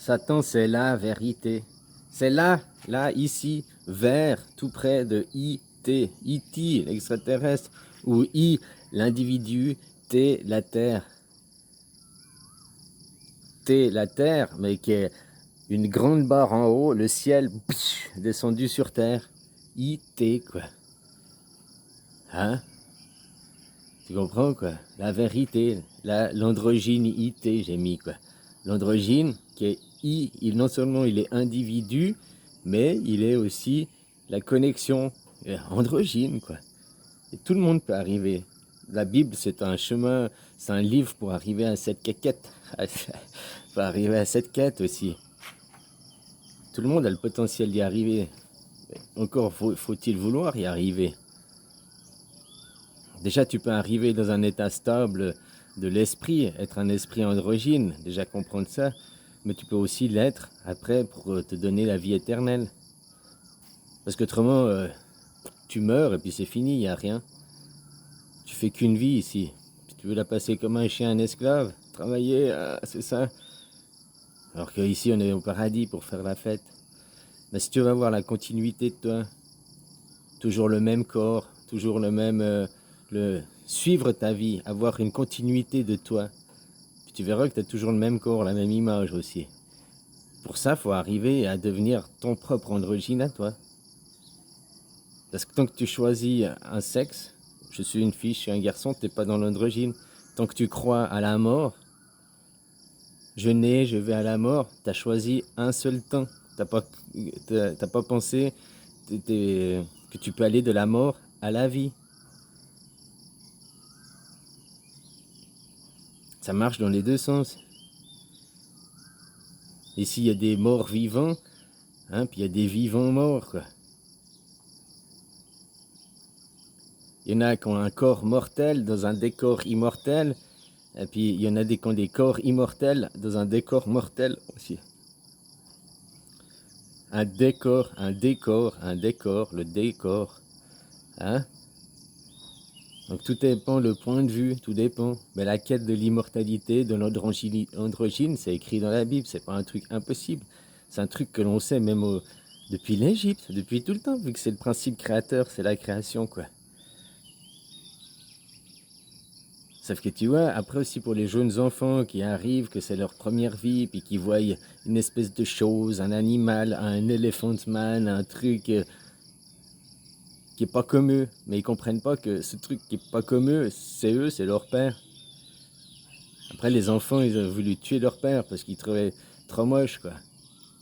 Satan, c'est la vérité. C'est là, ici, vers, tout près de I-T, I-T, l'extraterrestre, ou I, l'individu, T, la Terre. T, la Terre, mais qui est une grande barre en haut, le ciel, descendu sur Terre. I-T, quoi. Hein? Tu comprends, quoi? La vérité, l'androgyne IT, j'ai mis, quoi. L'androgyne, qui est non seulement il est individu, mais il est aussi la connexion androgyne, quoi. Et tout le monde peut arriver. La Bible, c'est un chemin, c'est un livre pour arriver à cette quête. Pour arriver à cette quête aussi. Tout le monde a le potentiel d'y arriver. Encore faut-il vouloir y arriver. Déjà, tu peux arriver dans un état stable de l'esprit, être un esprit androgyne, déjà comprendre ça, mais tu peux aussi l'être après pour te donner la vie éternelle. Parce qu'autrement, tu meurs et puis c'est fini, il n'y a rien. Tu fais qu'une vie ici. Si tu veux la passer comme un chien, un esclave, travailler, c'est ça. Alors qu'ici, on est au paradis pour faire la fête. Mais si tu veux avoir la continuité de toi, toujours le même corps, toujours le même... suivre ta vie, avoir une continuité de toi. Puis tu verras que tu as toujours le même corps, la même image aussi. Pour ça, il faut arriver à devenir ton propre androgyne à toi. Parce que tant que tu choisis un sexe, je suis une fille, je suis un garçon, tu n'es pas dans l'androgyne. Tant que tu crois à la mort, je nais, je vais à la mort, tu as choisi un seul temps. Tu n'as pas pensé que tu peux aller de la mort à la vie. Ça marche dans les deux sens. Ici, il y a des morts vivants, hein, puis il y a des vivants morts, quoi. Il y en a qui ont un corps mortel dans un décor immortel, et puis il y en a qui ont des corps immortels dans un décor mortel aussi. Un décor, le décor. Hein? Donc tout dépend le point de vue, tout dépend. Mais la quête de l'immortalité, de l'androgyne, c'est écrit dans la Bible, c'est pas un truc impossible. C'est un truc que l'on sait même depuis l'Égypte, depuis tout le temps, vu que c'est le principe créateur, c'est la création, quoi. Sauf que tu vois, après aussi pour les jeunes enfants qui arrivent, que c'est leur première vie, puis qui voient une espèce de chose, un animal, un elephant man, un truc qui est pas comme eux, mais ils comprennent pas que ce truc qui est pas comme eux, c'est leur père. Après les enfants, ils ont voulu tuer leur père parce qu'ils trouvaient trop moche, quoi.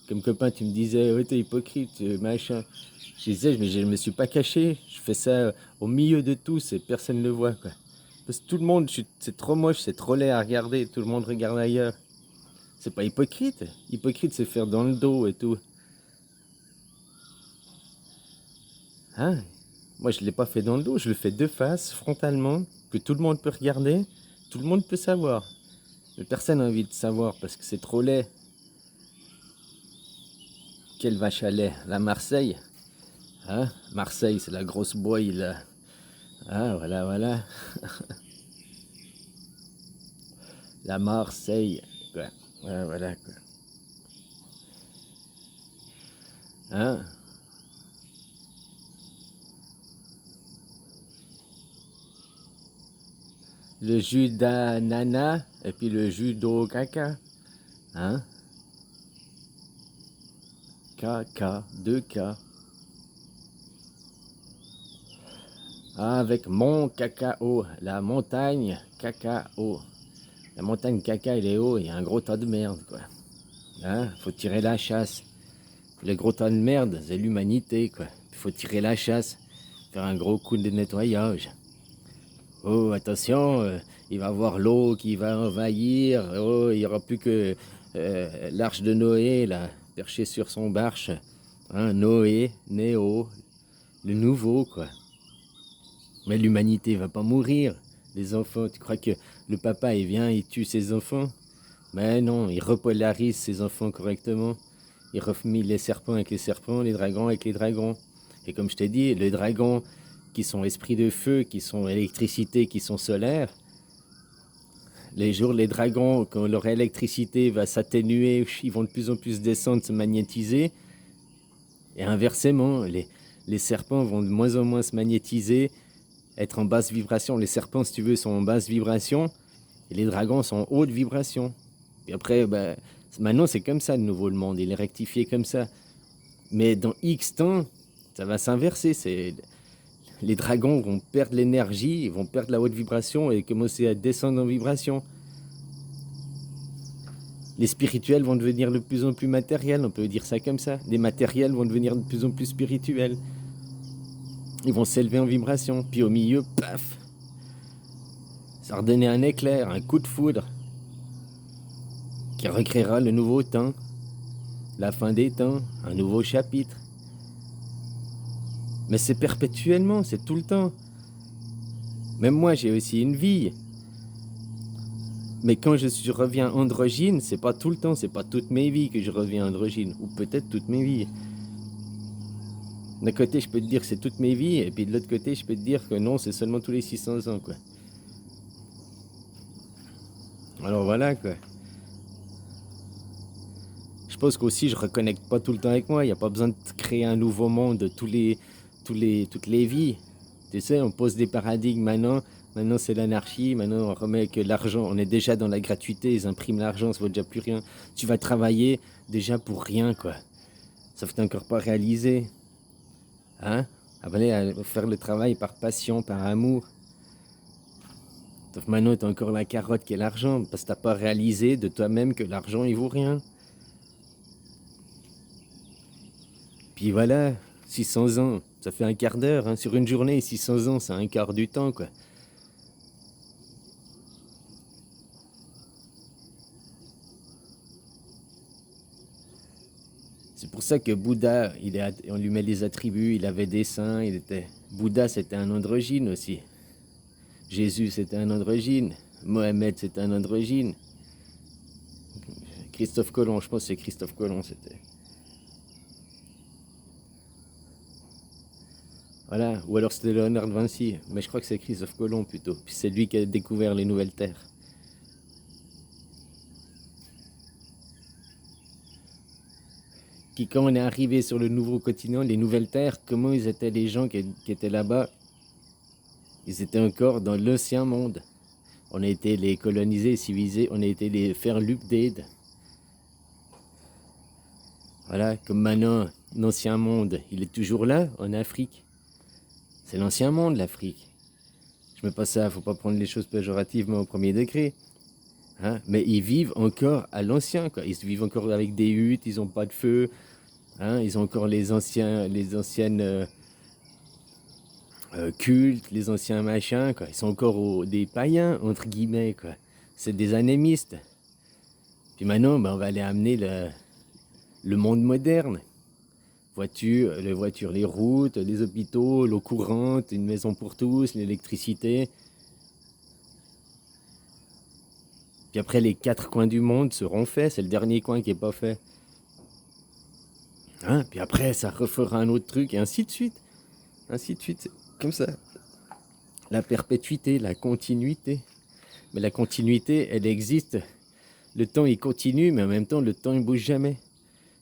Comme copain, tu me disais, ouais, t'es hypocrite, machin. Je disais, mais je ne me suis pas caché, je fais ça au milieu de tous et personne ne le voit, quoi. Parce que tout le monde, c'est trop moche, c'est trop laid à regarder, tout le monde regarde ailleurs. C'est pas hypocrite. Hypocrite, c'est faire dans le dos et tout. Hein? Moi, je l'ai pas fait dans le dos, je le fais de face, frontalement, que tout le monde peut regarder, tout le monde peut savoir. Mais personne n'a envie de savoir parce que c'est trop laid. Quelle vache à lait? La Marseille? Hein? Marseille, c'est la grosse bouille, là. Ah, voilà, voilà. La Marseille, quoi. Ouais, voilà, quoi. Hein? Le jus d'ananas et puis le jus d'eau caca. Hein? Caca, 2K. Ah, avec mon cacao, la montagne cacao. La montagne caca, il est haut, il y a un gros tas de merde, quoi. Hein? Faut tirer la chasse. Le gros tas de merde, c'est l'humanité, quoi. Il faut tirer la chasse, faire un gros coup de nettoyage. Oh, attention, il va y avoir l'eau qui va envahir. Oh, il n'y aura plus que l'arche de Noé, là, perché sur son barche. Hein, Noé, Néo, le nouveau, quoi. Mais l'humanité va pas mourir. Les enfants, tu crois que le papa, il vient, il tue ses enfants? Mais non, il repolarise ses enfants correctement. Il remet les serpents avec les serpents, les dragons avec les dragons. Et comme je t'ai dit, les dragons qui sont esprits de feu, qui sont électricité, qui sont solaires, Les jours, les dragons, quand leur électricité va s'atténuer, ils vont de plus en plus descendre, se magnétiser. Et inversement, les serpents vont de moins en moins se magnétiser, être en basse vibration. Les serpents, si tu veux, sont en basse vibration, et les dragons sont en haute vibration. Et après, maintenant, c'est comme ça, de nouveau, le monde. Il est rectifié comme ça. Mais dans X temps, ça va s'inverser. Les dragons vont perdre l'énergie, ils vont perdre la haute vibration et commencer à descendre en vibration. Les spirituels vont devenir de plus en plus matériels, on peut dire ça comme ça. Les matériels vont devenir de plus en plus spirituels. Ils vont s'élever en vibration. Puis au milieu, paf, ça redonnait un éclair, un coup de foudre qui recréera le nouveau temps, la fin des temps, un nouveau chapitre. Mais c'est perpétuellement, c'est tout le temps. Même moi, j'ai aussi une vie. Mais quand je reviens androgyne, c'est pas tout le temps, c'est pas toute mes vies que je reviens androgyne. Ou peut-être toutes mes vies. D'un côté, je peux te dire que c'est toutes mes vies, et puis de l'autre côté, je peux te dire que non, c'est seulement tous les 600 ans, quoi. Alors voilà, quoi. Je pense qu'aussi, je reconnecte pas tout le temps avec moi. Il n'y a pas besoin de créer un nouveau monde toutes les vies. Tu sais, on pose des paradigmes maintenant. Maintenant, c'est l'anarchie. Maintenant, on remet que l'argent. On est déjà dans la gratuité. Ils impriment l'argent, ça vaut déjà plus rien. Tu vas travailler déjà pour rien, quoi. Sauf que tu n'as encore pas réalisé. Hein? Après, à faire le travail par passion, par amour. Sauf que maintenant, tu as encore la carotte qui est l'argent. Parce que tu n'as pas réalisé de toi-même que l'argent, il vaut rien. Puis voilà, 600 ans, ça fait un quart d'heure. Hein. Sur une journée, 600 ans, c'est un quart du temps, quoi. C'est pour ça que Bouddha, on lui met les attributs, il avait des seins, Bouddha, c'était un androgyne aussi. Jésus, c'était un androgyne. Mohamed, c'était un androgyne. Christophe Colomb, je pense que c'est Christophe Colomb, c'était. Voilà, ou alors c'était Léonard de Vinci, mais je crois que c'est Christophe Colomb plutôt. Puis c'est lui qui a découvert les nouvelles terres. Qui, quand on est arrivé sur le nouveau continent, les nouvelles terres, comment ils étaient les gens qui étaient là-bas? Ils étaient encore dans l'ancien monde. On a été les colonisés, civilisés, on a été les faire l'update. Voilà, comme maintenant, l'ancien monde, il est toujours là, en Afrique. C'est l'ancien monde, l'Afrique. Je mets pas ça, faut pas prendre les choses péjorativement au premier degré. Hein? Mais ils vivent encore à l'ancien, quoi. Ils vivent encore avec des huttes, ils n'ont pas de feu. Hein? Ils ont encore les anciennes cultes, les anciens machins, quoi. Ils sont encore des païens, entre guillemets, quoi. C'est des animistes. Puis maintenant, on va aller amener le monde moderne. Les voitures, les routes, les hôpitaux, l'eau courante, une maison pour tous, l'électricité. Puis après, les 4 coins du monde seront faits. C'est le dernier coin qui n'est pas fait. Hein? Puis après, ça refera un autre truc, et ainsi de suite. Ainsi de suite. Comme ça. La perpétuité, la continuité. Mais la continuité, elle existe. Le temps, il continue, mais en même temps, le temps, il bouge jamais.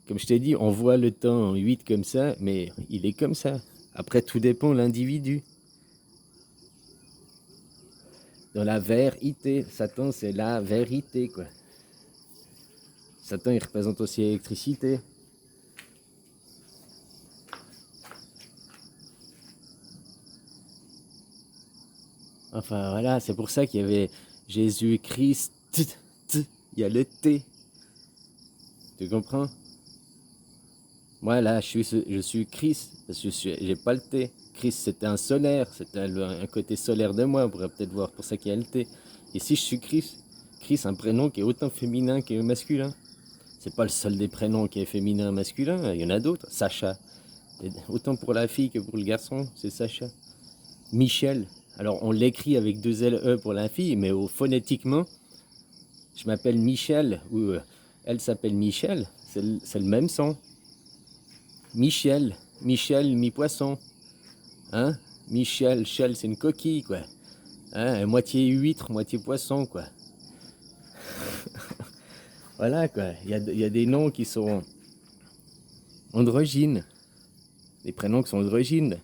Comme je t'ai dit, on voit le temps en 8 comme ça, mais il est comme ça. Après, tout dépend de l'individu. Dans la vérité, Satan, c'est la vérité, quoi. Satan, il représente aussi l'électricité. Enfin, voilà, c'est pour ça qu'il y avait Jésus-Christ, il y a le T. Tu comprends? Moi, là, je suis Christ, parce que j'ai pas le T. Christ, c'était un solaire, c'était un côté solaire de moi, on pourrait peut-être voir, pour ça qu'il y a le T. Et si je suis Christ, Christ, un prénom qui est autant féminin que masculin. C'est pas le seul des prénoms qui est féminin et masculin, il y en a d'autres. Sacha, autant pour la fille que pour le garçon, c'est Sacha. Michel, alors on l'écrit avec 2 LE pour la fille, mais phonétiquement, je m'appelle Michel, ou elle s'appelle Michel, c'est le même son. Michel, mi-poisson. Hein? Michel, c'est une coquille, quoi. Hein? Moitié huître, moitié poisson, quoi. Voilà, quoi. Il y a des noms qui sont androgynes. Des prénoms qui sont androgynes.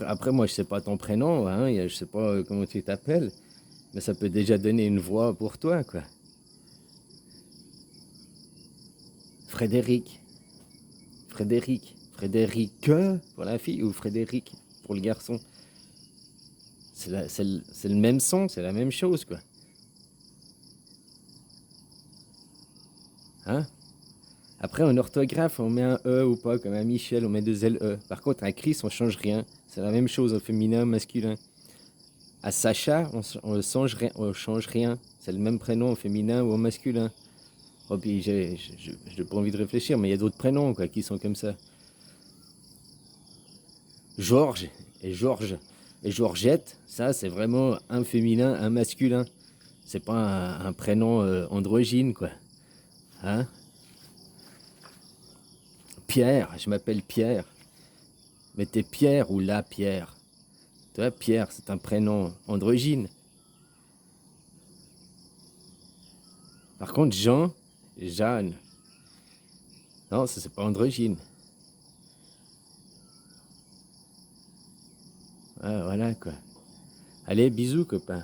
Après, moi, je sais pas ton prénom, hein. Je sais pas comment tu t'appelles. Mais ça peut déjà donner une voix pour toi, quoi. Frédéric. Frédéric. Frédéric pour la fille ou Frédéric pour le garçon. C'est le même son, c'est la même chose, quoi. Hein? Après, en orthographe, on met un E ou pas, comme un Michel, on met deux L-E. Par contre, un Chris, on change rien. C'est la même chose au féminin, au masculin. À Sacha, on change rien. C'est le même prénom au féminin ou au masculin. Oh, puis j'ai pas envie de réfléchir, mais il y a d'autres prénoms, quoi, qui sont comme ça. Georges et Georges et Georgette, ça, c'est vraiment un féminin, un masculin. C'est pas un prénom androgyne, quoi. Hein? Pierre, je m'appelle Pierre. Mais t'es Pierre ou la Pierre? Toi, Pierre, c'est un prénom androgyne. Par contre, Jean, Jeanne, non, ça c'est pas androgyne. Ah, voilà, quoi. Allez, bisous, copain.